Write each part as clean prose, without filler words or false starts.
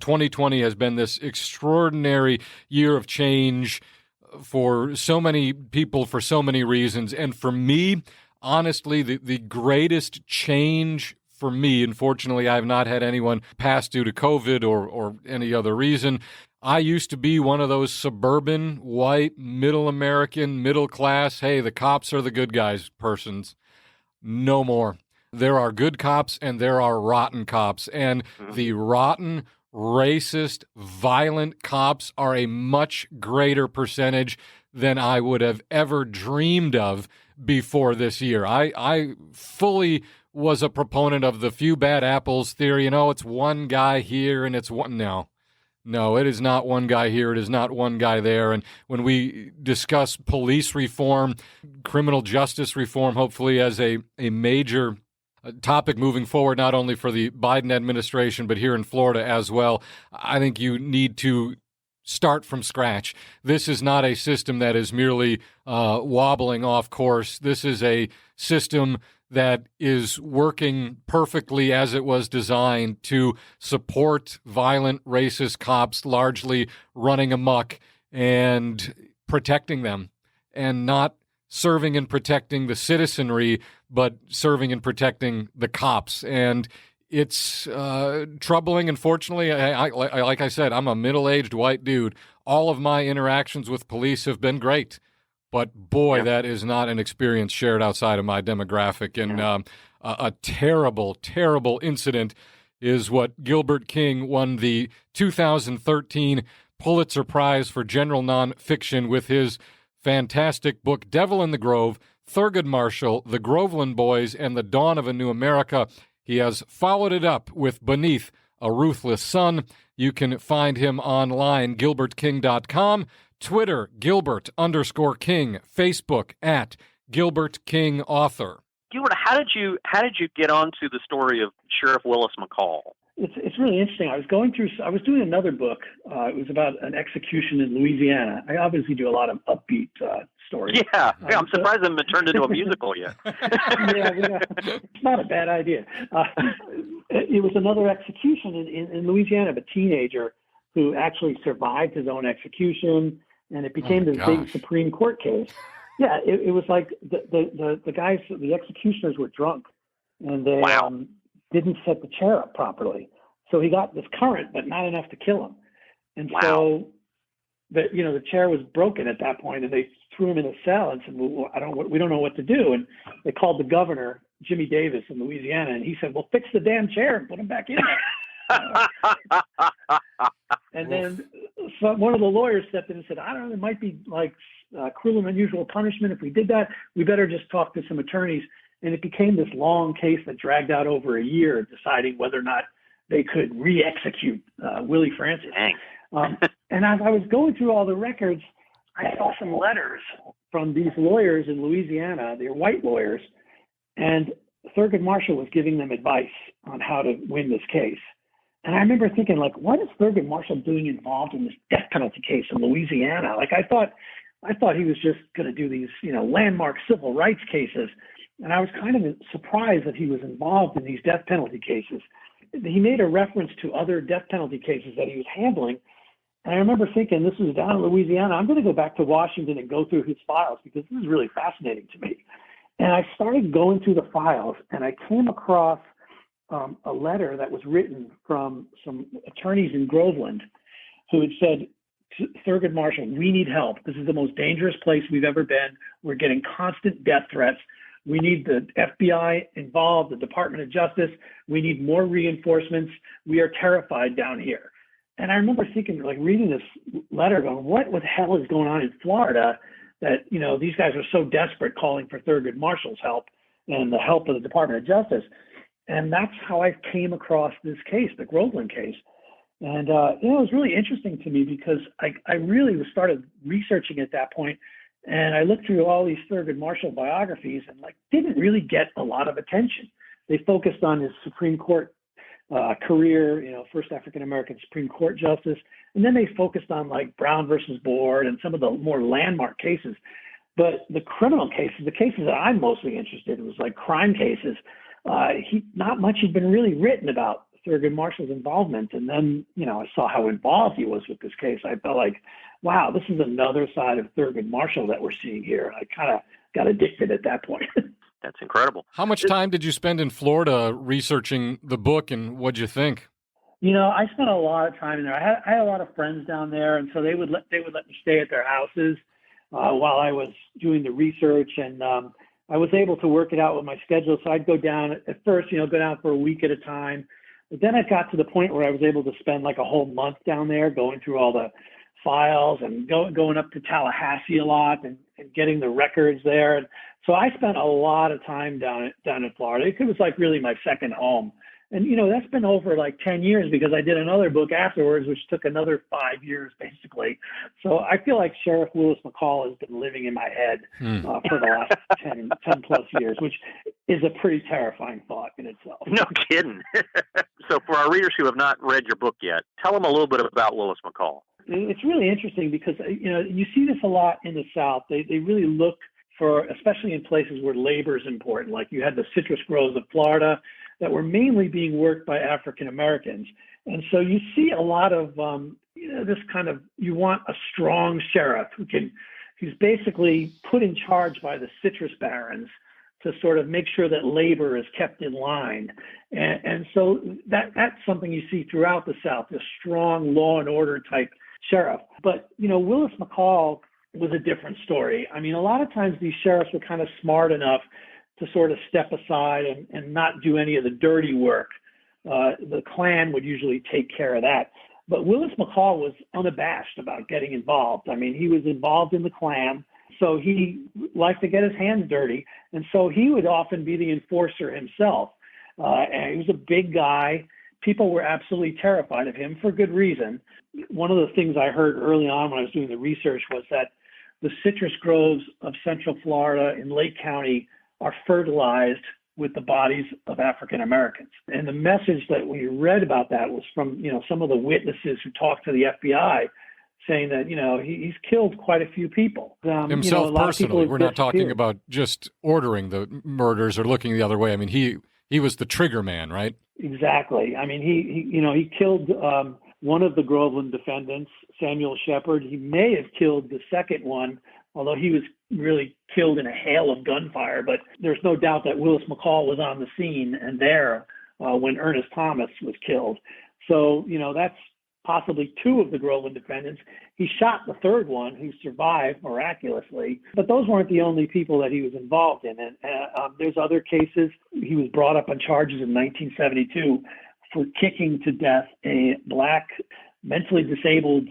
2020 has been this extraordinary year of change for so many people for so many reasons. And for me, honestly, the greatest change for me, unfortunately, I have not had anyone pass due to COVID or any other reason. I used to be one of those suburban, white, middle American, middle class, hey, the cops are the good guys persons. No more. There are good cops and there are rotten cops. And the rotten, racist, violent cops are a much greater percentage than I would have ever dreamed of before this year. I fully was a proponent of the few bad apples theory. It's one guy here and it's one. No, it is not one guy here. It is not one guy there. And when we discuss police reform, criminal justice reform, hopefully as a major topic moving forward, not only for the Biden administration, but here in Florida as well, I think you need to start from scratch. This is not a system that is merely wobbling off course. This is a system that is working perfectly as it was designed to support violent, racist cops largely running amok and protecting them, and not serving and protecting the citizenry, but serving and protecting the cops. And it's troubling. Unfortunately, like I said, I'm a middle-aged white dude. All of my interactions with police have been great. But boy, that is not an experience shared outside of my demographic. And a terrible, terrible incident is what Gilbert King won the 2013 Pulitzer Prize for General Nonfiction with his fantastic book, Devil in the Grove, Thurgood Marshall, The Groveland Boys, and the Dawn of a New America. He has followed it up with Beneath a Ruthless Sun. You can find him online, gilbertking.com, Twitter, Gilbert_King, Facebook at Gilbert King Author. Gilbert, how did you get onto the story of Sheriff Willis McCall? It's really interesting. I was doing another book. It was about an execution in Louisiana. I obviously do a lot of upbeat stories. Yeah, I'm surprised it hasn't been turned into a musical yet. It's not a bad idea. It was another execution in Louisiana of a teenager who actually survived his own execution, and it became this big Supreme Court case. Yeah, it was like the guys, the executioners were drunk, and they didn't set the chair up properly. So he got this current, but not enough to kill him. And so the chair was broken at that point, and they threw him in a cell and said, well, we don't know what to do. And they called the governor, Jimmy Davis in Louisiana, and he said, well, fix the damn chair and put him back in there. And then one of the lawyers stepped in and said, I don't know, it might be like cruel and unusual punishment. If we did that, we better just talk to some attorneys. And it became this long case that dragged out over a year, deciding whether or not they could re-execute Willie Francis. And as I was going through all the records, I saw some letters from these lawyers in Louisiana. They're white lawyers. And Thurgood Marshall was giving them advice on how to win this case. And I remember thinking, like, what is Thurgood Marshall doing involved in this death penalty case in Louisiana? Like, I thought he was just going to do these, landmark civil rights cases. And I was kind of surprised that he was involved in these death penalty cases. He made a reference to other death penalty cases that he was handling. And I remember thinking, this is down in Louisiana. I'm going to go back to Washington and go through his files because this is really fascinating to me. And I started going through the files, and I came across a letter that was written from some attorneys in Groveland who had said, Thurgood Marshall, we need help. This is the most dangerous place we've ever been. We're getting constant death threats. We need the FBI involved, the Department of Justice. We need more reinforcements. We are terrified down here. And I remember thinking, like, reading this letter going, what the hell is going on in Florida that, these guys are so desperate calling for Thurgood Marshall's help and the help of the Department of Justice. And that's how I came across this case, the Groveland case. And, it was really interesting to me because I really started researching at that point. And I looked through all these Thurgood Marshall biographies and didn't really get a lot of attention. They focused on his Supreme Court career, first African-American Supreme Court justice. And then they focused on Brown versus Board and some of the more landmark cases. But the criminal cases, the cases that I'm mostly interested in was crime cases. Not much had been really written about Thurgood Marshall's involvement. And then, I saw how involved he was with this case. I felt like, wow, this is another side of Thurgood Marshall that we're seeing here. I kind of got addicted at that point. That's incredible. How much time did you spend in Florida researching the book, and what'd you think? I spent a lot of time in there. I had a lot of friends down there, and so they would let me stay at their houses while I was doing the research, and I was able to work it out with my schedule. So I'd go down at first, go down for a week at a time. But then it got to the point where I was able to spend like a whole month down there going through all the files and going up to Tallahassee a lot and getting the records there. And so I spent a lot of time down in Florida. It was like really my second home. And, that's been over like 10 years because I did another book afterwards, which took another 5 years, basically. So I feel like Sheriff Willis McCall has been living in my head for the last 10 plus years, which is a pretty terrifying thought in itself. No kidding. So for our readers who have not read your book yet, tell them a little bit about Willis McCall. It's really interesting because, you see this a lot in the South. They really look for, especially in places where labor is important, like you had the citrus groves of Florida that were mainly being worked by African Americans. And so you see a lot of, this kind of, you want a strong sheriff who's basically put in charge by the citrus barons to sort of make sure that labor is kept in line. And so that's something you see throughout the South, this strong law and order type sheriff. But, Willis McCall was a different story. I mean, a lot of times these sheriffs were kind of smart enough to sort of step aside and not do any of the dirty work. The Klan would usually take care of that. But Willis McCall was unabashed about getting involved. I mean, he was involved in the Klan, so he liked to get his hands dirty. And so he would often be the enforcer himself. And he was a big guy. People were absolutely terrified of him for good reason. One of the things I heard early on when I was doing the research was that the citrus groves of Central Florida in Lake County are fertilized with the bodies of African Americans. And the message that we read about that was from, some of the witnesses who talked to the FBI saying that, he's killed quite a few people. Himself personally, we're not talking about just ordering the murders or looking the other way. I mean, he was the trigger man, right? Exactly. I mean, he killed one of the Groveland defendants, Samuel Shepard. He may have killed the second one, although he was really killed in a hail of gunfire. But there's no doubt that Willis McCall was on the scene and there when Ernest Thomas was killed. So, that's possibly two of the Groveland defendants. He shot the third one, who survived miraculously. But those weren't the only people that he was involved in. And there's other cases. He was brought up on charges in 1972 for kicking to death a black, mentally disabled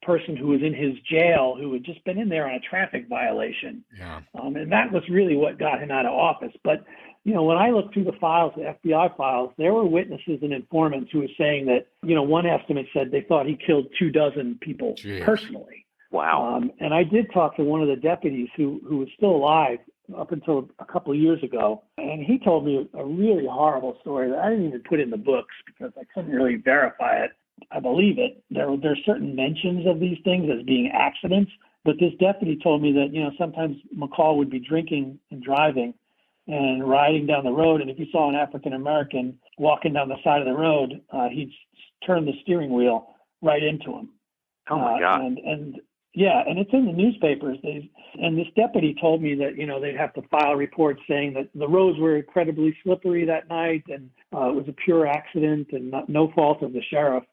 person who was in his jail who had just been in there on a traffic violation. Yeah. And that was really what got him out of office. But, when I looked through the files, the FBI files, there were witnesses and informants who were saying that, one estimate said they thought he killed 24 people personally. Wow. And I did talk to one of the deputies who was still alive up until a couple of years ago. And he told me a really horrible story that I didn't even put in the books because I couldn't really verify it. I believe it. There's certain mentions of these things as being accidents, but this deputy told me that, sometimes McCall would be drinking and driving and riding down the road, and if he saw an African-American walking down the side of the road, he'd turn the steering wheel right into him. Oh, my God. And it's in the newspapers. And this deputy told me that, they'd have to file reports saying that the roads were incredibly slippery that night and it was a pure accident and no fault of the sheriff.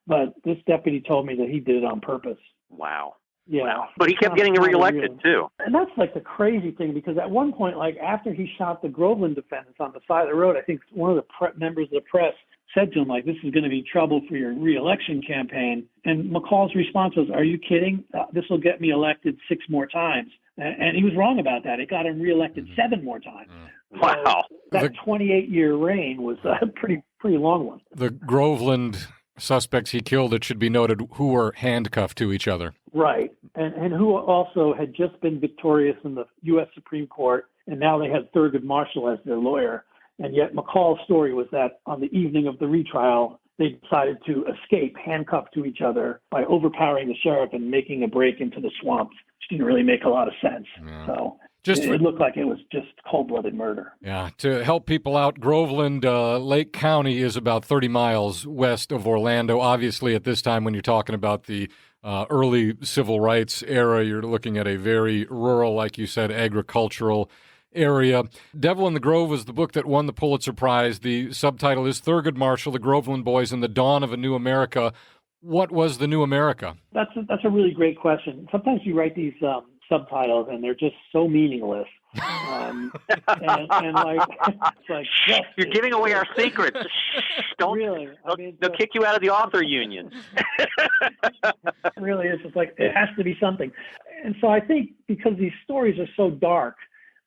But this deputy told me that he did it on purpose. Wow. Yeah. Wow. But he kept getting reelected, too. And that's like the crazy thing, because at one point, like after he shot the Groveland defendants on the side of the road, I think one of the members of the press said to him, like, this is going to be trouble for your reelection campaign. And McCall's response was, are you kidding? This will get me elected 6 more times. And he was wrong about that. It got him reelected 7 more times. Wow. So that 28-year reign was a pretty long one. The Groveland suspects he killed, it should be noted, who were handcuffed to each other. Right. And who also had just been victorious in the U.S. Supreme Court, and now they had Thurgood Marshall as their lawyer. And yet McCall's story was that on the evening of the retrial, they decided to escape handcuffed to each other by overpowering the sheriff and making a break into the swamps, which didn't really make a lot of sense. Yeah. So It looked like it was just cold-blooded murder. Yeah. To help people out, Groveland, Lake County is about 30 miles west of Orlando. Obviously, at this time, when you're talking about the early civil rights era, you're looking at a very rural, like you said, agricultural area. Devil in the Grove was the book that won the Pulitzer Prize. The subtitle is Thurgood Marshall, The Groveland Boys, and the Dawn of a New America. What was the New America? That's a really great question. Sometimes you write these subtitles and they're just so meaningless. And like, it's like justice. You're giving away our secrets. Don't really. They'll kick you out of the author union. Really, it's just like it has to be something. And so I think because these stories are so dark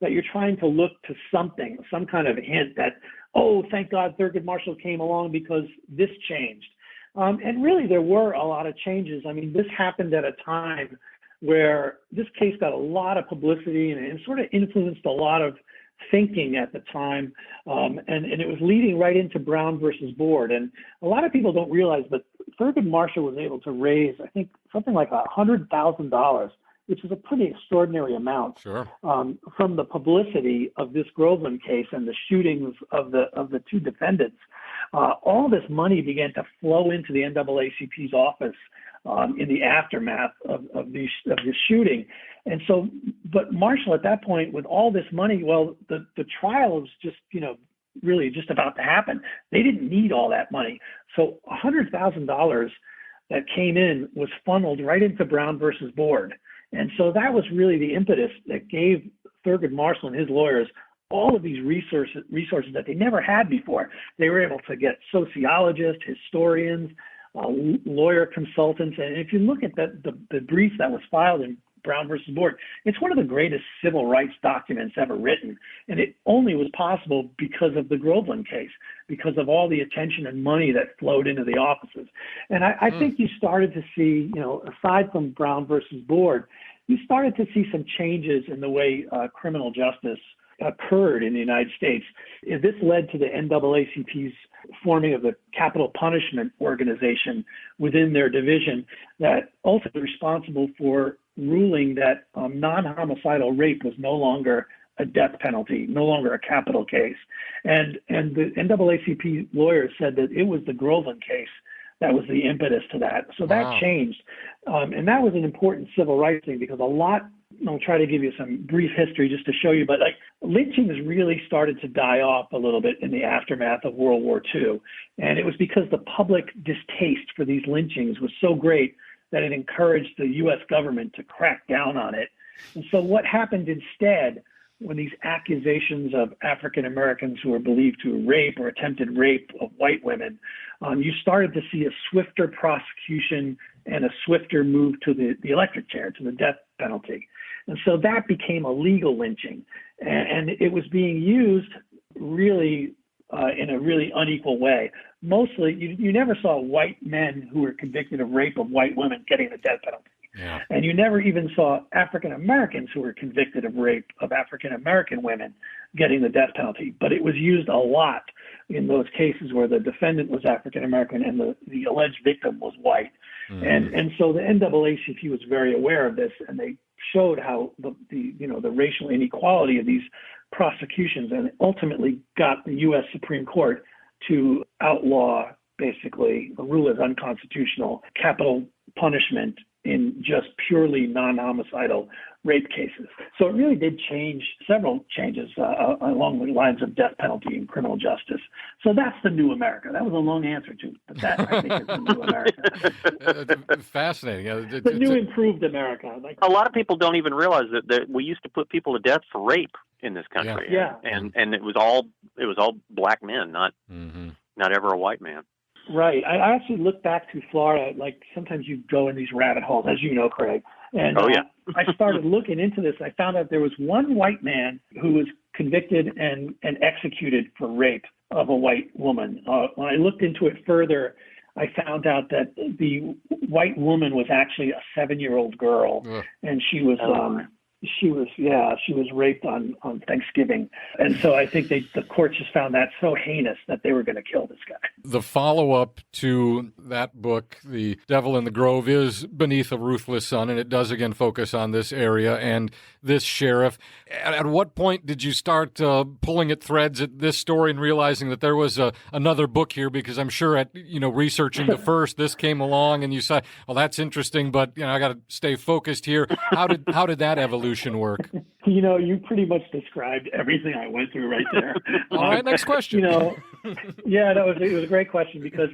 that you're trying to look to something, some kind of hint that, oh, thank God Thurgood Marshall came along because this changed. And really, there were a lot of changes. I mean, this happened at a time where this case got a lot of publicity and it sort of influenced a lot of thinking at the time. And it was leading right into Brown versus Board. And a lot of people don't realize that Thurgood Marshall was able to raise, I think, something like $100,000, which is a pretty extraordinary amount, Sure. From the publicity of this Groveland case and the shootings of the two defendants. All this money began to flow into the NAACP's office in the aftermath of this shooting. And so, but Marshall at that point, with all this money, well, the trial was just, really just about to happen. They didn't need all that money. So $100,000 that came in was funneled right into Brown versus Board. And so that was really the impetus that gave Thurgood Marshall and his lawyers all of these resources that they never had before. They were able to get sociologists, historians, lawyer consultants. And if you look at the brief that was filed in Brown versus Board, it's one of the greatest civil rights documents ever written. And it only was possible because of the Groveland case, because of all the attention and money that flowed into the offices. And I think you started to see, aside from Brown versus Board, you started to see some changes in the way criminal justice occurred in the United States. This led to the NAACP's forming of the Capital Punishment Organization within their division that ultimately was responsible for ruling that non-homicidal rape was no longer a death penalty, no longer a capital case. And the NAACP lawyers said that it was the Groveland case that was the impetus to that. So that changed. And that was an important civil rights thing because I'll try to give you some brief history just to show you, but like lynchings really started to die off a little bit in the aftermath of World War II. And it was because the public distaste for these lynchings was so great that it encouraged the U.S. government to crack down on it. And so what happened instead when these accusations of African Americans who were believed to rape or attempted rape of white women, you started to see a swifter prosecution and a swifter move to the electric chair, to the death penalty. And so that became a legal lynching. And it was being used really in a really unequal way. Mostly, you never saw white men who were convicted of rape of white women getting the death penalty. Yeah. And you never even saw African Americans who were convicted of rape of African American women getting the death penalty. But it was used a lot in those cases where the defendant was African American and the alleged victim was white. Mm-hmm. And so the NAACP was very aware of this, and they showed how the racial inequality of these prosecutions, and ultimately got the U.S. Supreme Court to outlaw, basically, a rule as unconstitutional capital punishment in just purely non-homicidal rape cases. So it really did change, several changes along the lines of death penalty and criminal justice. So that's the new America. That was a long answer to, but that I think is the new America. Fascinating. The new improved America. A lot of people don't even realize that we used to put people to death for rape in this country. Yeah. And it was all black men, not ever a white man. Right. I actually look back to Florida, like sometimes you go in these rabbit holes, as you know, Craig. And I started looking into this. I found out there was one white man who was convicted and executed for rape of a white woman. When I looked into it further, I found out that the white woman was actually a 7-year-old girl, and she was She was raped on Thanksgiving. And so I think the court just found that so heinous that they were going to kill this guy. The follow-up to that book, The Devil in the Grove, is Beneath a Ruthless Sun, and it does again focus on this area and this sheriff. At what point did you start pulling at threads at this story and realizing that there was another book here? Because I'm sure at researching the first, this came along and you said, well, that's interesting, but I got to stay focused here. How did that evolution work? You pretty much described everything I went through right there. All right, next question. It was a great question because,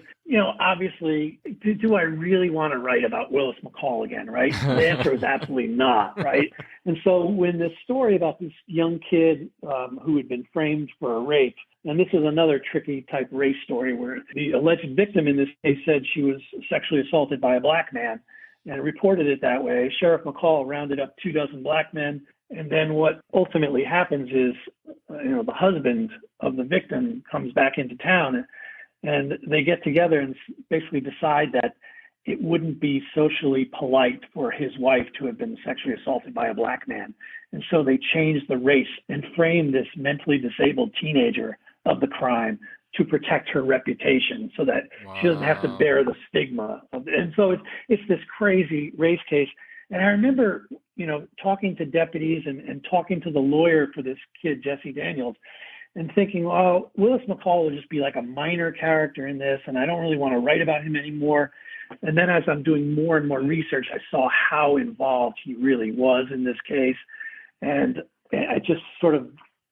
obviously, do I really want to write about Willis McCall again, right? The answer is absolutely not, right? And so when this story about this young kid who had been framed for a rape, and this is another tricky type race story where the alleged victim in this case said she was sexually assaulted by a black man and reported it that way. Sheriff McCall rounded up 24 black men. And then what ultimately happens is, the husband of the victim comes back into town and they get together and basically decide that it wouldn't be socially polite for his wife to have been sexually assaulted by a black man. And so they changed the race and framed this mentally disabled teenager of the crime to protect her reputation so that she doesn't have to bear the stigma of it. And so it's this crazy race case. And I remember, talking to deputies and talking to the lawyer for this kid, Jesse Daniels, and thinking, oh, Willis McCall will just be like a minor character in this, and I don't really want to write about him anymore. And then as I'm doing more and more research, I saw how involved he really was in this case. And I just sort of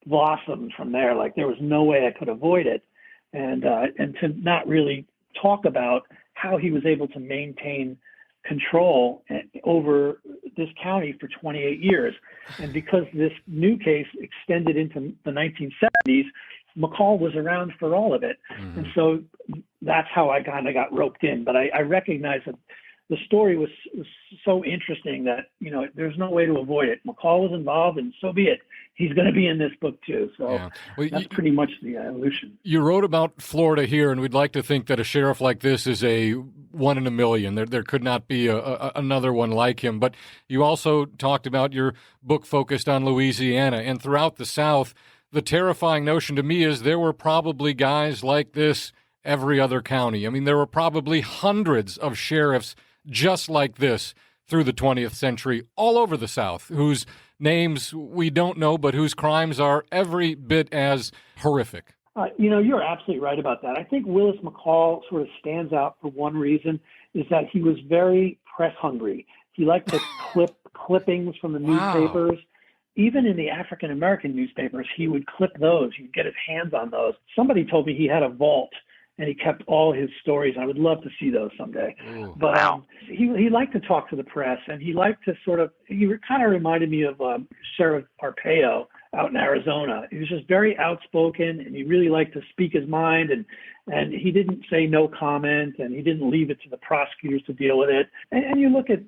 blossomed from there. Like there was no way I could avoid it. And to not really talk about how he was able to maintain control over this county for 28 years. And because this new case extended into the 1970s, McCall was around for all of it. Mm-hmm. And so that's how I kind of got roped in. But I recognized that the story was so interesting that, there's no way to avoid it. McCall was involved, and so be it. He's going to be in this book too. So that's pretty much the evolution. You wrote about Florida here, and we'd like to think that a sheriff like this is a one in a million. There could not be another one like him. But you also talked about your book focused on Louisiana, and throughout the South, the terrifying notion to me is there were probably guys like this every other county. I mean, there were probably hundreds of sheriffs just like this through the 20th century all over the South, whose names we don't know, but whose crimes are every bit as horrific. You're absolutely right about that. I think Willis McCall sort of stands out for one reason, is that he was very press hungry. He liked to clip clippings from the newspapers. Even in the African-American newspapers, he would clip those. He'd get his hands on those. Somebody told me he had a vault and he kept all his stories. I would love to see those someday. Ooh, but he liked to talk to the press, and he liked to he kind of reminded me of Sheriff Arpaio out in Arizona. He was just very outspoken, and he really liked to speak his mind, and he didn't say no comment, and he didn't leave it to the prosecutors to deal with it. And you look at,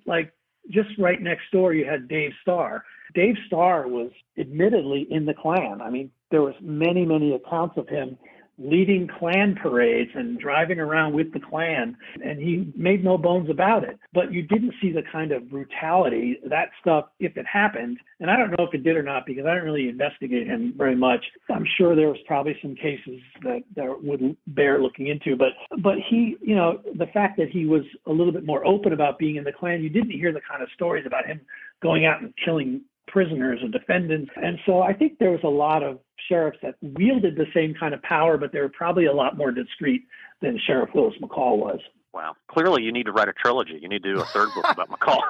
just right next door, you had Dave Starr. Dave Starr was admittedly in the Klan. I mean, there was many, many accounts of him leading Klan parades and driving around with the Klan, and he made no bones about it. But you didn't see the kind of brutality, that stuff, if it happened. And I don't know if it did or not, because I didn't really investigate him very much. I'm sure there was probably some cases that would bear looking into. But he, the fact that he was a little bit more open about being in the Klan, you didn't hear the kind of stories about him going out and killing prisoners or defendants. And so I think there was a lot of sheriffs that wielded the same kind of power, but they were probably a lot more discreet than Sheriff Willis McCall was. Wow. Clearly you need to write a trilogy. You need to do a third book about McCall.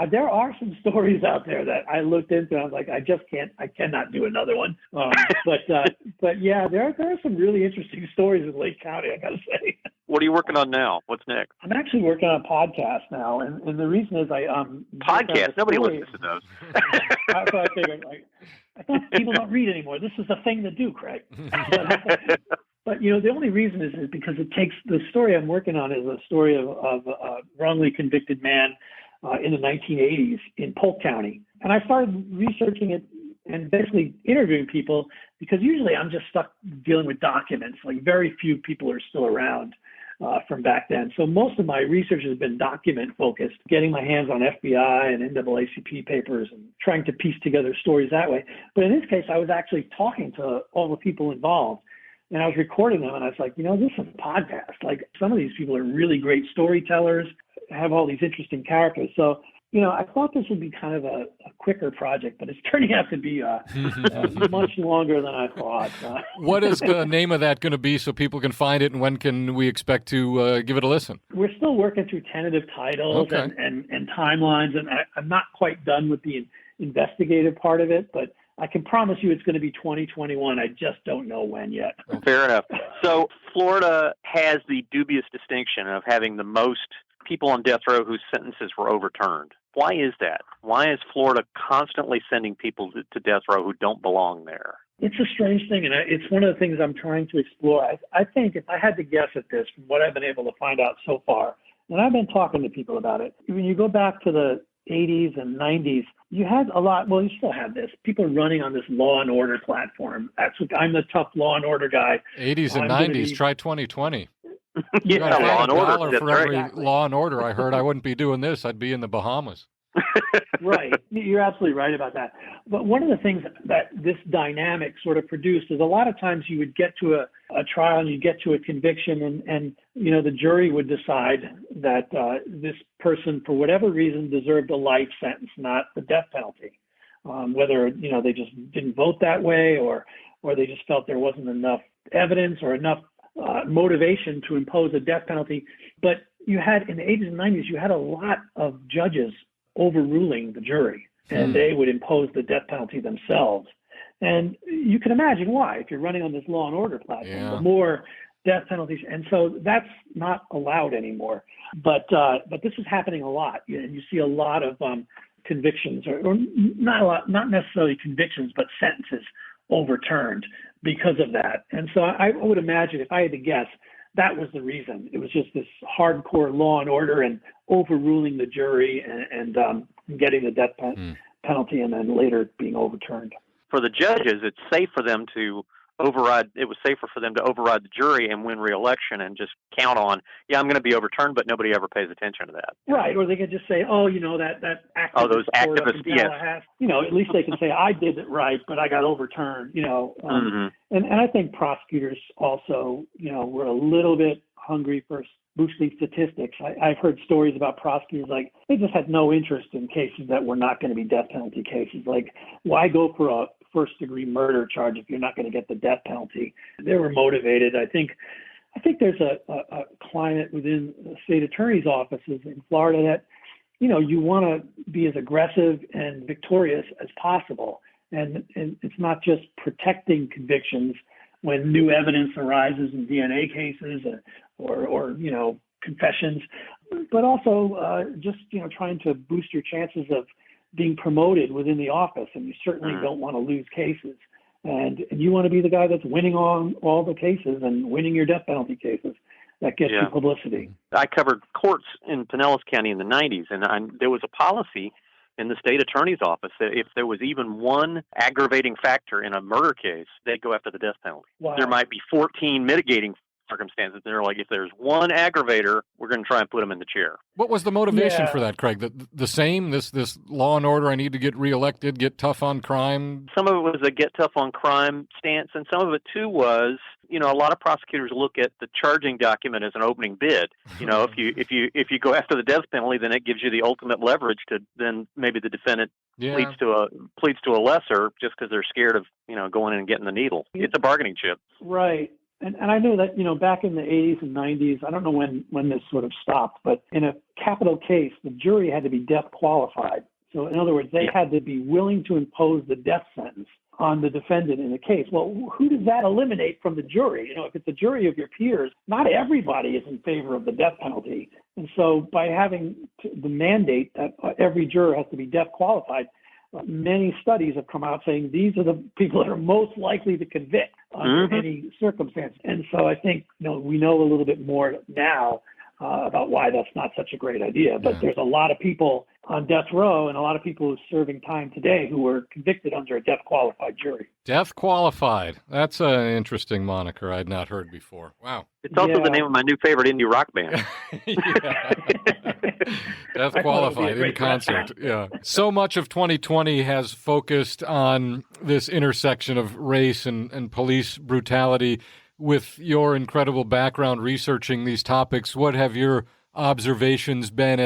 There are some stories out there that I looked into. I was like, I cannot do another one. But yeah, there are some really interesting stories in Lake County, I got to say. What are you working on now? What's next? I'm actually working on a podcast now, and the reason is podcast. Nobody listens to those. So I figured, I thought people don't read anymore. This is a thing to do, Craig. But the only reason is because it takes the story I'm working on is a story of a wrongly convicted man in the 1980s in Polk County, and I started researching it and basically interviewing people because usually I'm just stuck dealing with documents. Like very few people are still around. from back then. So most of my research has been document focused, getting my hands on FBI and NAACP papers and trying to piece together stories that way. But in this case, I was actually talking to all the people involved, and I was recording them, and I was like, this is a podcast. Like, some of these people are really great storytellers, have all these interesting characters. So, I thought this would be kind of a quicker project, but it's turning out to be much longer than I thought. What is the name of that going to be so people can find it, and when can we expect to give it a listen? We're still working through tentative titles and timelines, and I'm not quite done with the investigative part of it, but I can promise you it's going to be 2021. I just don't know when yet. Fair enough. So Florida has the dubious distinction of having the most people on death row whose sentences were overturned. Why is that? Why is Florida constantly sending people to death row who don't belong there? It's a strange thing, and it's one of the things I'm trying to explore. I think if I had to guess at this, from what I've been able to find out so far, and I've been talking to people about it, when you go back to the 80s and 90s, you had a lot, well, you still have this, people running on this law and order platform. That's what, I'm the tough law and order guy. 80s and 90s, try 2020. Yeah, law and order. For every law and order I heard, I wouldn't be doing this. I'd be in the Bahamas. Right. You're absolutely right about that. But one of the things that this dynamic sort of produced is a lot of times you would get to a trial and you get to a conviction and the jury would decide that this person, for whatever reason, deserved a life sentence, not the death penalty. Whether, they just didn't vote that way or they just felt there wasn't enough evidence or enough motivation to impose a death penalty. But you had, in the 80s and 90s, you had a lot of judges overruling the jury, and they would impose the death penalty themselves. And you can imagine why, if you're running on this law and order platform, the more death penalties. And so that's not allowed anymore. But this is happening a lot. And you see a lot of convictions, or not a lot, not necessarily convictions, but sentences overturned because of that. And so I would imagine, if I had to guess, that was the reason. It was just this hardcore law and order and overruling the jury and getting the death penalty and then later being overturned. For the judges, it's safe for them to override. It was safer for them to override the jury and win re-election and just count on, I'm going to be overturned, but nobody ever pays attention to that. Right. Or they could just say, that activist. Those activists, yes. At least they can say, I did it right, but I got overturned, And I think prosecutors also, were a little bit hungry for boosting statistics. I've heard stories about prosecutors, like, they just had no interest in cases that were not going to be death penalty cases. Like, why go for a first-degree murder charge if you're not going to get the death penalty? They were motivated. I think there's a climate within the state attorney's offices in Florida that, you want to be as aggressive and victorious as possible. And it's not just protecting convictions when new evidence arises in DNA cases or confessions, but also just, trying to boost your chances of being promoted within the office. And you certainly don't want to lose cases. And you want to be the guy that's winning on all the cases and winning your death penalty cases. That gets you publicity. I covered courts in Pinellas County in the 90s, and there was a policy in the state attorney's office that if there was even one aggravating factor in a murder case, they'd go after the death penalty. Wow. There might be 14 mitigating circumstances. They're like, if there's one aggravator, we're going to try and put them in the chair. What was the motivation for that, Craig? The same, this law and order, I need to get reelected, get tough on crime? Some of it was a get tough on crime stance, and some of it, too, was, a lot of prosecutors look at the charging document as an opening bid. If you go after the death penalty, then it gives you the ultimate leverage to then maybe the defendant pleads to a lesser just because they're scared of, going in and getting the needle. It's a bargaining chip. Right. And I know that, back in the 80s and 90s, I don't know when this sort of stopped, but in a capital case, the jury had to be death qualified. So in other words, they had to be willing to impose the death sentence on the defendant in the case. Well, who does that eliminate from the jury? If it's a jury of your peers, not everybody is in favor of the death penalty. And so by having the mandate that every juror has to be death qualified, many studies have come out saying these are the people that are most likely to convict under any circumstance. And so I think we know a little bit more now about why that's not such a great idea. But there's a lot of people on death row, and a lot of people who are serving time today who were convicted under a death qualified jury. Death qualified. That's an interesting moniker I'd not heard before. Wow. It's also the name of my new favorite indie rock band. Death qualified in concert. Yeah. So much of 2020 has focused on this intersection of race and police brutality. With your incredible background researching these topics, what have your observations been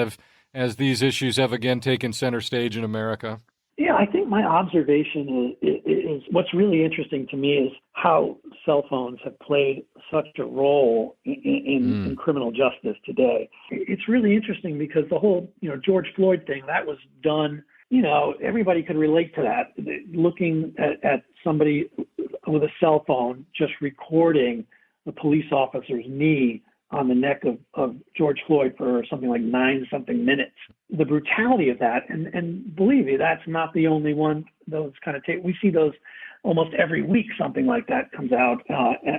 as these issues have again taken center stage in America? Yeah, I think my observation is what's really interesting to me is how cell phones have played such a role in criminal justice today. It's really interesting because the whole, George Floyd thing, that was done, everybody could relate to that. Looking at somebody with a cell phone just recording the police officer's knee on the neck of George Floyd for something like 9-something minutes. The brutality of that, and believe me, that's not the only one. Those kind of we see those almost every week. Something like that comes out.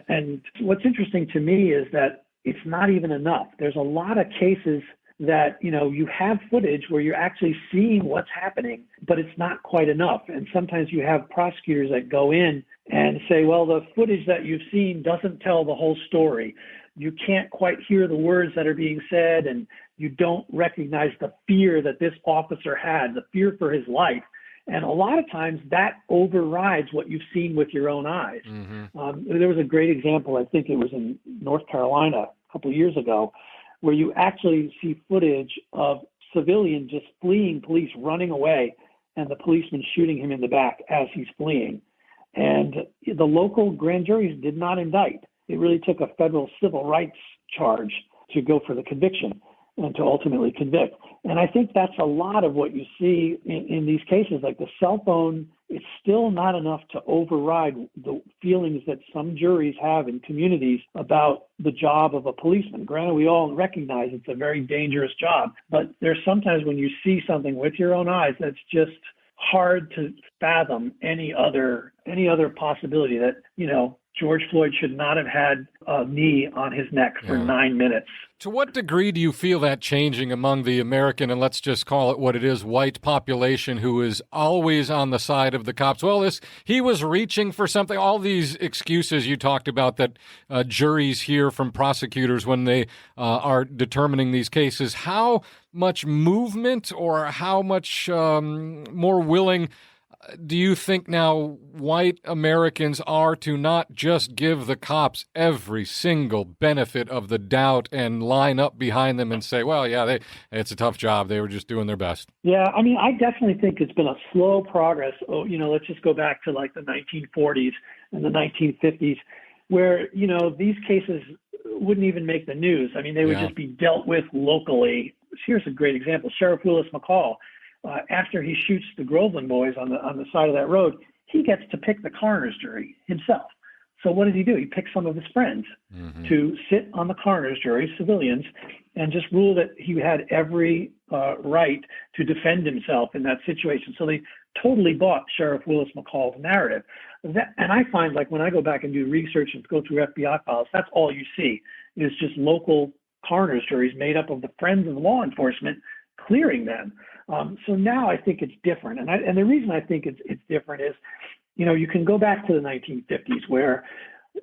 And what's interesting to me is that it's not even enough. There's a lot of cases that, you have footage where you're actually seeing what's happening, but it's not quite enough. And sometimes you have prosecutors that go in and say, well, the footage that you've seen doesn't tell the whole story. You can't quite hear the words that are being said, and you don't recognize the fear that this officer had, the fear for his life. And a lot of times that overrides what you've seen with your own eyes. Mm-hmm. There was a great example, I think it was in North Carolina a couple of years ago, where you actually see footage of civilians just fleeing police, running away, and the policeman shooting him in the back as he's fleeing. And the local grand juries did not indict. It really took a federal civil rights charge to go for the conviction and to ultimately convict. And I think that's a lot of what you see in these cases. Like the cell phone, it's still not enough to override the feelings that some juries have in communities about the job of a policeman. Granted, we all recognize it's a very dangerous job, but there's sometimes when you see something with your own eyes that's just hard to fathom any other possibility that, George Floyd should not have had a knee on his neck for 9 minutes. To what degree do you feel that changing among the American, and let's just call it what it is, white population who is always on the side of the cops? Well, he was reaching for something. All these excuses you talked about that juries hear from prosecutors when they are determining these cases. How much movement or how much more willing do you think now white Americans are to not just give the cops every single benefit of the doubt and line up behind them and say, well, yeah, it's a tough job. They were just doing their best? Yeah, I mean, I definitely think it's been a slow progress. Let's just go back to like the 1940s and the 1950s where, these cases wouldn't even make the news. I mean, they would just be dealt with locally. Here's a great example. Sheriff Willis McCall, after he shoots the Groveland Boys on the side of that road, he gets to pick the coroner's jury himself. So what does he do? He picks some of his friends to sit on the coroner's jury, civilians, and just rule that he had every right to defend himself in that situation. So they totally bought Sheriff Willis McCall's narrative. And I find, like, when I go back and do research and go through FBI files, that's all you see is just local coroner's juries made up of the friends of law enforcement clearing them. So now I think it's different. And the reason I think it's different is, you can go back to the 1950s where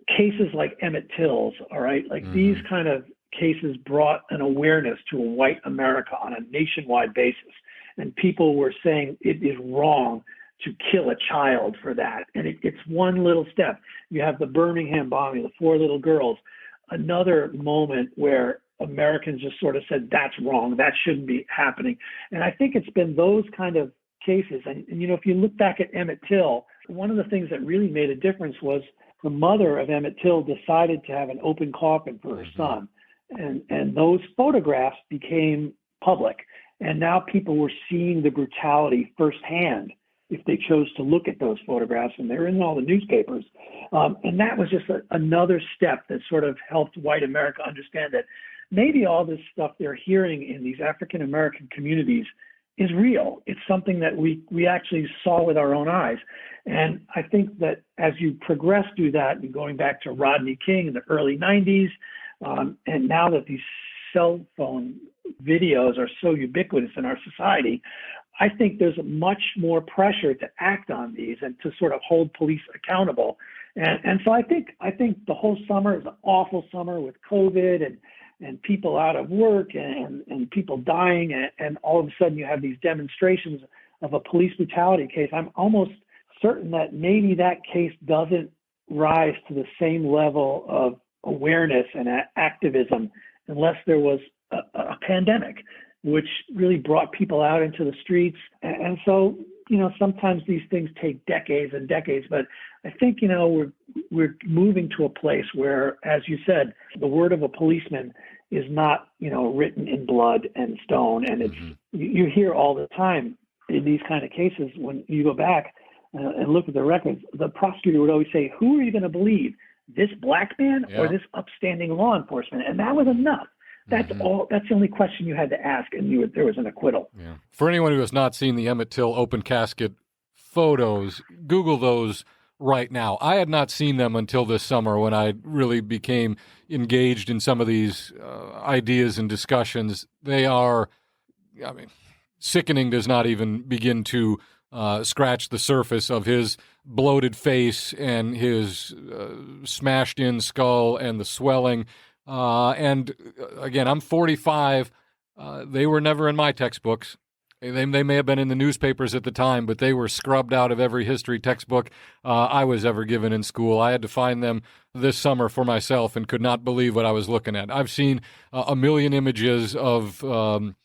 cases like Emmett Till's, all right, like these kind of cases brought an awareness to a white America on a nationwide basis. And people were saying it is wrong to kill a child for that. And it's one little step. You have the Birmingham bombing, the 4 little girls, another moment where Americans just sort of said, that's wrong, that shouldn't be happening. And I think it's been those kind of cases. And if you look back at Emmett Till, one of the things that really made a difference was the mother of Emmett Till decided to have an open coffin for her son. And those photographs became public. And now people were seeing the brutality firsthand if they chose to look at those photographs, and they're in all the newspapers. And that was just another step that sort of helped white America understand that maybe all this stuff they're hearing in these African-American communities is real. It's something that we actually saw with our own eyes. And I think that as you progress through that, and going back to Rodney King in the early 90s, and now that these cell phone videos are so ubiquitous in our society, I think there's much more pressure to act on these and to sort of hold police accountable. And so I think the whole summer is an awful summer with COVID and people out of work and people dying, and all of a sudden you have these demonstrations of a police brutality case. I'm almost certain that maybe that case doesn't rise to the same level of awareness and activism unless there was a pandemic, which really brought people out into the streets. And so, sometimes these things take decades and decades, but I think, we're moving to a place where, as you said, the word of a policeman is not, written in blood and stone. And it's, you hear all the time in these kind of cases, when you go back and look at the records, the prosecutor would always say, who are you going to believe, this black man or this upstanding law enforcement? And that was enough. That's all. That's the only question you had to ask, and there was an acquittal. Yeah. For anyone who has not seen the Emmett Till open casket photos, Google those right now. I had not seen them until this summer when I really became engaged in some of these ideas and discussions. They are, sickening does not even begin to scratch the surface of his bloated face and his smashed-in skull and the swelling. And again, I'm 45. They were never in my textbooks. They may have been in the newspapers at the time, but they were scrubbed out of every history textbook I was ever given in school. I had to find them this summer for myself and could not believe what I was looking at. I've seen a million images of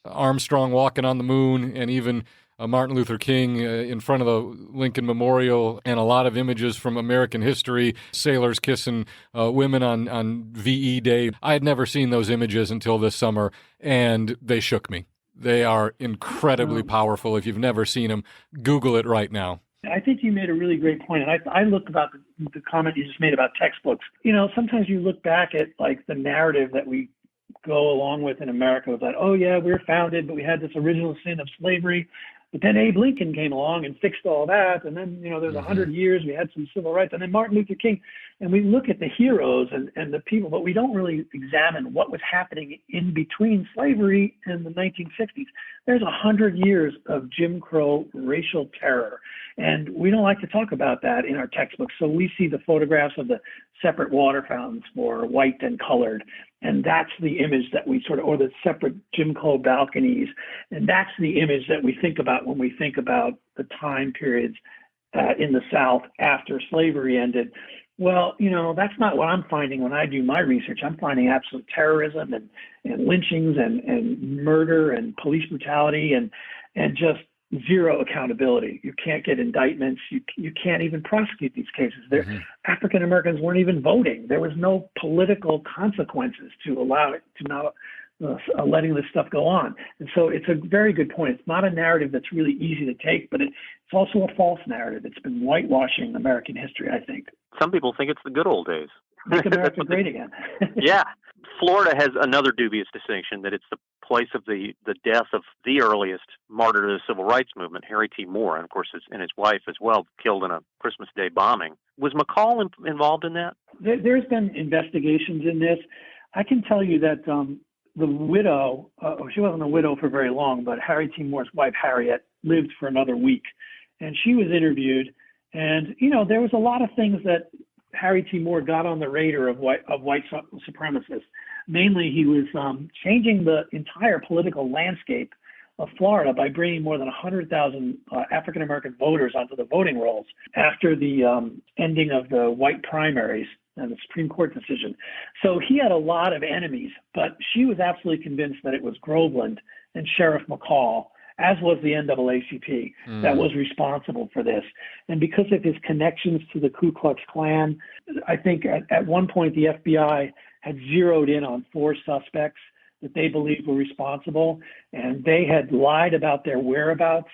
Armstrong walking on the moon, and even Martin Luther King in front of the Lincoln Memorial, and a lot of images from American history, sailors kissing women on VE Day. I had never seen those images until this summer, and they shook me. They are incredibly powerful. If you've never seen them, Google it right now. I think you made a really great point. And I look about the comment you just made about textbooks. Sometimes you look back at like the narrative that we go along with in America about, oh yeah, we were founded, but we had this original sin of slavery. But then Abe Lincoln came along and fixed all that. And then, there's 100 years, we had some civil rights. And then Martin Luther King. And we look at the heroes and the people, but we don't really examine what was happening in between slavery and the 1960s. There's 100 years of Jim Crow racial terror. And we don't like to talk about that in our textbooks. So we see the photographs of the separate water fountains for white and colored. And that's the image that we or the separate Jim Crow balconies. And that's the image that we think about when we think about the time periods in the South after slavery ended. Well, that's not what I'm finding when I do my research. I'm finding absolute terrorism and lynchings and murder and police brutality and just zero accountability. You can't get indictments. You can't even prosecute these cases. African Americans weren't even voting. There was no political consequences to allow it to not letting this stuff go on. And so it's a very good point. It's not a narrative that's really easy to take, but it's also a false narrative. It's been whitewashing American history, I think. Some people think it's the good old days. Make America great again. Yeah. Florida has another dubious distinction, that it's the place of the death of the earliest martyr to the civil rights movement, Harry T. Moore, and of course his wife as well, killed in a Christmas Day bombing. Was McCall involved in that? There's been investigations in this. I can tell you that the widow, she wasn't a widow for very long, but Harry T. Moore's wife, Harriet, lived for another week. And she was interviewed. And, there was a lot of things that Harry T. Moore got on the radar of white supremacists. Mainly, he was changing the entire political landscape of Florida by bringing more than 100,000 African-American voters onto the voting rolls after the ending of the white primaries and the Supreme Court decision. So he had a lot of enemies, but she was absolutely convinced that it was Groveland and Sheriff McCall, as was the NAACP, that was responsible for this. And because of his connections to the Ku Klux Klan, I think at one point the FBI had zeroed in on 4 suspects that they believed were responsible, and they had lied about their whereabouts,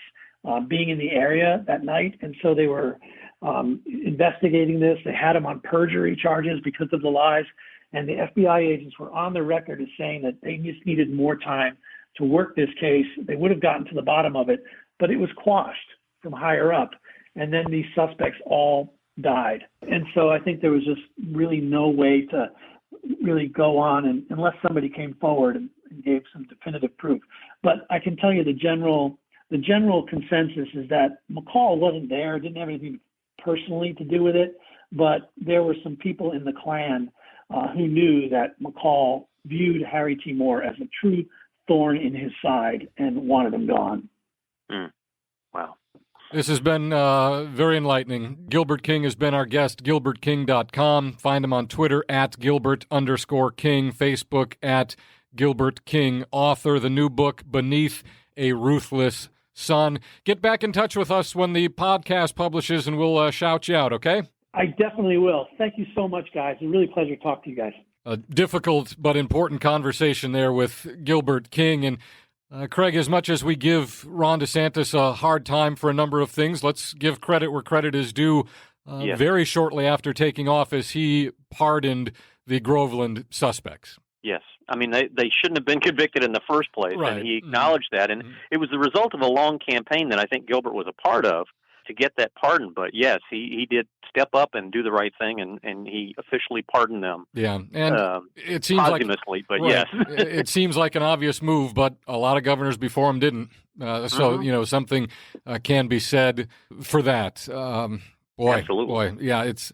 being in the area that night. And so they were investigating this. They had them on perjury charges because of the lies. And the FBI agents were on the record as saying that they just needed more time to work this case. They would have gotten to the bottom of it, but it was quashed from higher up. And then these suspects all died. And so I think there was just really no way to really go on unless somebody came forward and gave some definitive proof. But I can tell you the general consensus is that McCall wasn't there, didn't have anything personally to do with it, but there were some people in the Klan who knew that McCall viewed Harry T. Moore as a true thorn in his side and wanted him gone. Wow. This has been very enlightening. Gilbert King has been our guest, gilbertking.com. Find him on Twitter at Gilbert_King, Facebook at Gilbert King, author, the new book, Beneath a Ruthless Sun. Get back in touch with us when the podcast publishes, and we'll shout you out, okay? I definitely will. Thank you so much, guys. It's a really pleasure to talk to you guys. A difficult but important conversation there with Gilbert King. And Craig, as much as we give Ron DeSantis a hard time for a number of things, let's give credit where credit is due. Yes. Very shortly after taking office, he pardoned the Groveland suspects. Yes. I mean, they shouldn't have been convicted in the first place, right. And he acknowledged that. And it was the result of a long campaign that I think Gilbert was a part of to get that pardon. But yes, he did step up and do the right thing, and he officially pardoned them. Yeah, and it seems posthumously, but right. yes. It seems like an obvious move, but a lot of governors before him didn't. So, something can be said for that. Absolutely. Yeah, it's,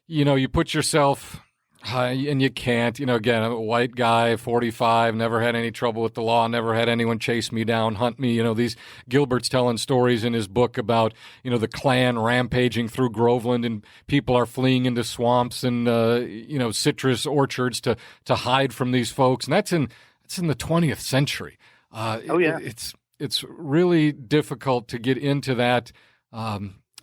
you put yourself... and you can't, again, I'm a white guy, 45, never had any trouble with the law, never had anyone chase me down, hunt me. These Gilbert's telling stories in his book about, the Klan rampaging through Groveland and people are fleeing into swamps and, citrus orchards to hide from these folks. And that's in the 20th century. It's really difficult to get into that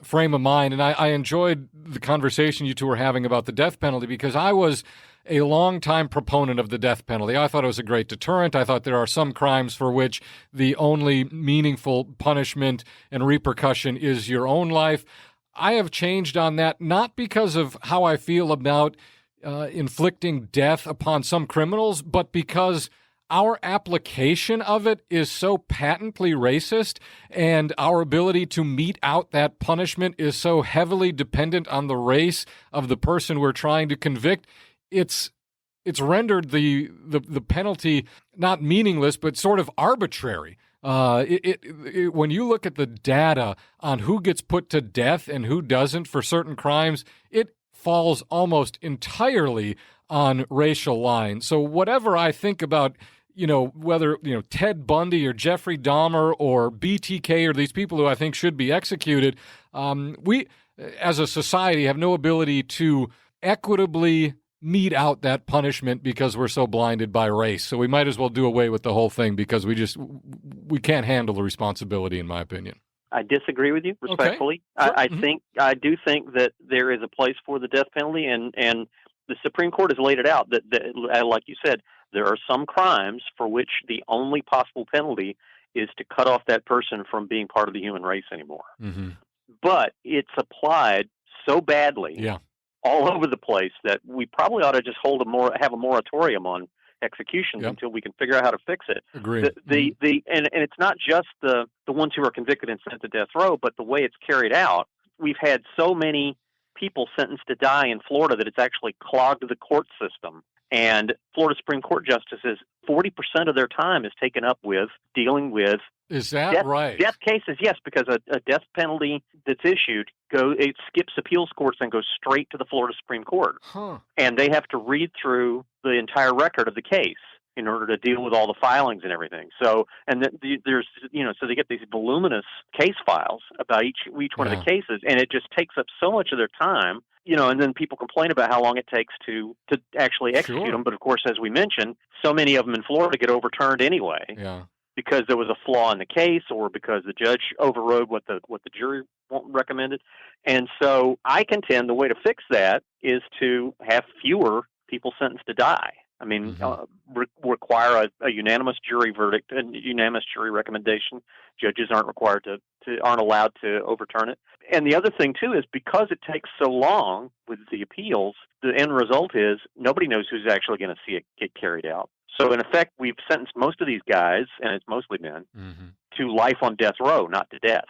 frame of mind. And I enjoyed the conversation you two were having about the death penalty because I was a longtime proponent of the death penalty. I thought it was a great deterrent. I thought there are some crimes for which the only meaningful punishment and repercussion is your own life. I have changed on that, not because of how I feel about inflicting death upon some criminals, but because our application of it is so patently racist, and our ability to mete out that punishment is so heavily dependent on the race of the person we're trying to convict. It's rendered the penalty not meaningless, but sort of arbitrary. When you look at the data on who gets put to death and who doesn't for certain crimes, it falls almost entirely on racial lines. So whatever I think about, whether, Ted Bundy or Jeffrey Dahmer or BTK or these people who I think should be executed, we as a society have no ability to equitably mete out that punishment because we're so blinded by race. So we might as well do away with the whole thing because we can't handle the responsibility, in my opinion. I disagree with you respectfully. Okay. Sure. I do think that there is a place for the death penalty, and the Supreme Court has laid it out that like you said, there are some crimes for which the only possible penalty is to cut off that person from being part of the human race anymore. Mm-hmm. But it's applied so badly all over the place that we probably ought to just have a moratorium on executions until we can figure out how to fix it. Agreed. And it's not just the ones who are convicted and sent to death row, but the way it's carried out. We've had so many people sentenced to die in Florida that it's actually clogged the court system. And Florida Supreme Court justices, 40% of their time is taken up with dealing with right? Death cases, yes, because a death penalty that's issued it skips appeals courts and goes straight to the Florida Supreme Court. Huh. And they have to read through the entire record of the case in order to deal with all the filings and everything. So, and there's, so they get these voluminous case files about each one of the cases, and it just takes up so much of their time. And then people complain about how long it takes to actually execute them. But of course, as we mentioned, so many of them in Florida get overturned anyway. Yeah. Because there was a flaw in the case, or because the judge overrode what the jury recommended. And so I contend the way to fix that is to have fewer people sentenced to die. I mean, require a unanimous jury verdict and unanimous jury recommendation. Judges aren't required aren't allowed to overturn it. And the other thing too is because it takes so long with the appeals, the end result is nobody knows who's actually going to see it get carried out. So in effect, we've sentenced most of these guys, and it's mostly men, to life on death row, not to death.